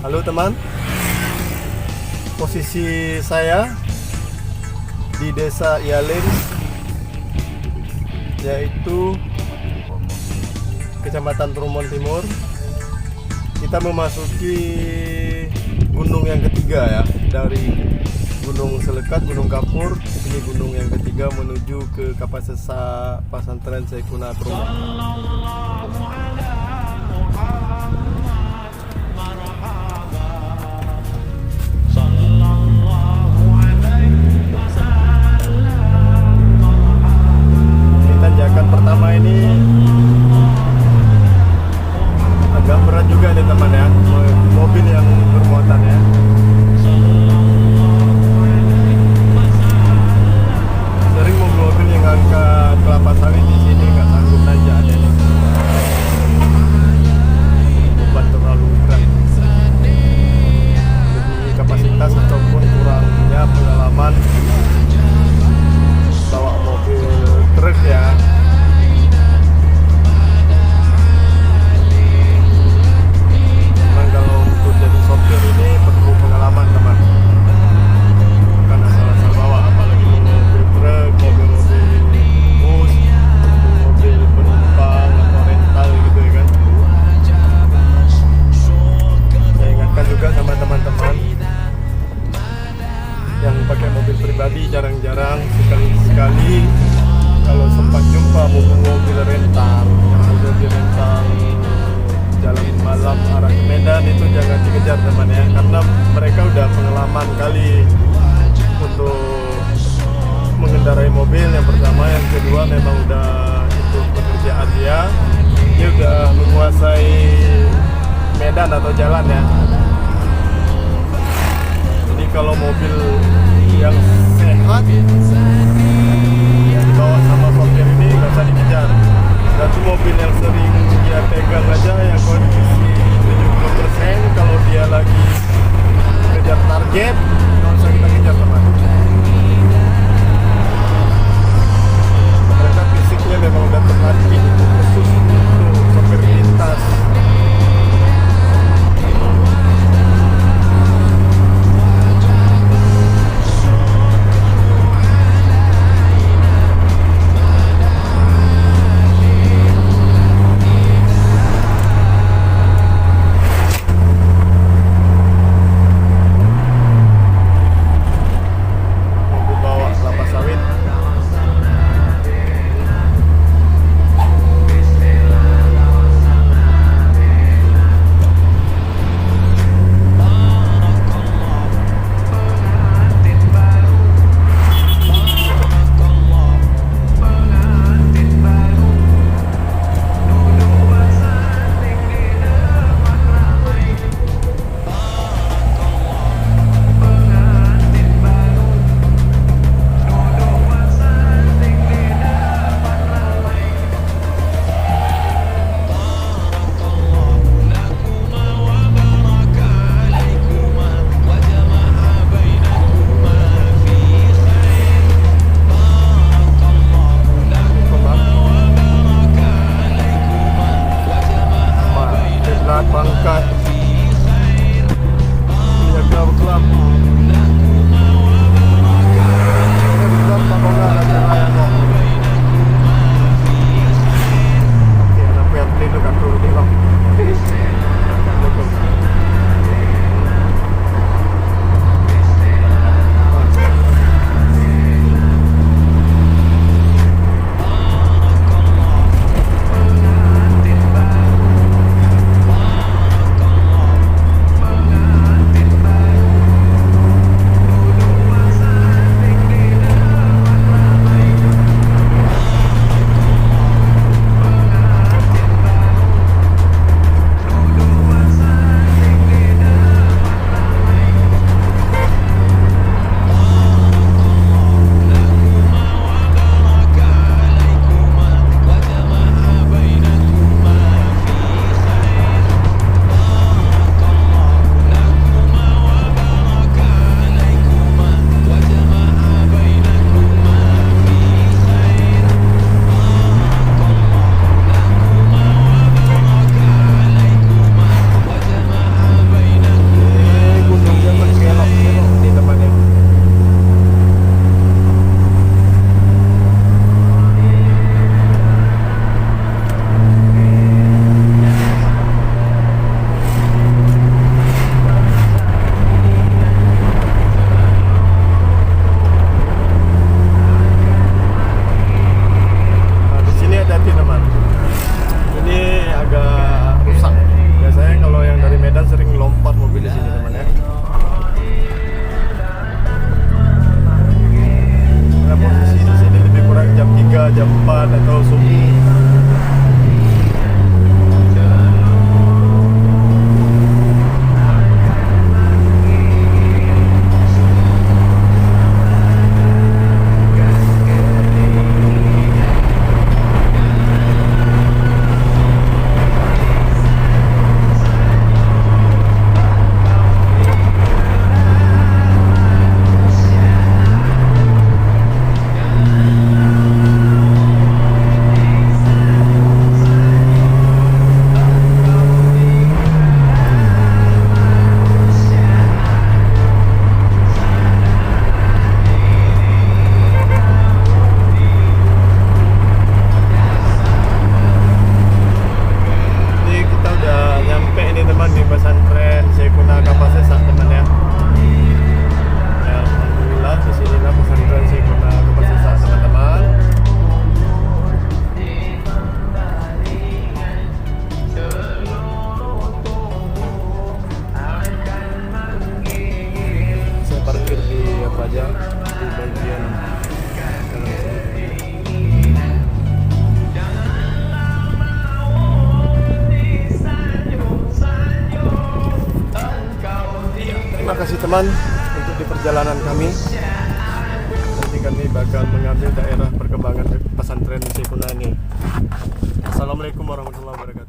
Halo teman, posisi saya di desa Yalin, yaitu Kecamatan Tromol Timur. Kita memasuki gunung yang ketiga ya, dari Gunung Selekat, Gunung Kapur. Ini gunung yang ketiga menuju ke Kapasesa Pesantren Syekhuna Tromol. Tanjakan pertama ini agak berat juga nih teman ya, mobil yang bermuatan ya. Sering mobil yang angkat kelapa sawit di sini nggak sanggup nanjak nih. Beban terlalu berat. Jadi kapasitas ataupun kurangnya pengalaman bawa mobil truk ya. Memang kalau untuk jadi sopir ini perlu pengalaman teman, bukan asal-asal bawa, apalagi mobil truk, mobil bus, mobil penumpang atau rental gitu ya kan. Saya ingatkan juga sama teman-teman yang pakai mobil pribadi, jarang-jarang, sekali-sekali kalau sempat jumpa mobil rental, yang mobil rental jalan malam arah ke Medan, itu jangan dikejar teman ya, karena mereka udah pengalaman kali untuk mengendarai mobil. Yang pertama, yang kedua memang udah itu pekerjaan dia udah menguasai medan atau jalan ya. Jadi kalau mobil yang sehat yang dibawa sama sopir ini nggak usah dikejar. Satu mobil yang sering dia pegang aja yang kondisi 70%, kalau dia lagi kejar target nggak usah kita kejar teman. Mereka fisiknya memang udah terlatih khusus untuk sopir lintas. atau subuh. Di pesantren Syekhuna Kapasesa teman ya. Ya, alhamdulillah di sini lah pesantren Syekhuna Kapasesa teman-teman. Saya parkir di apa aja di bagian dalam sini. Terima kasih teman untuk di perjalanan kami. Nanti kami bakal mengambil daerah perkembangan pesantren Syekhuna ini. Assalamualaikum warahmatullahi wabarakatuh.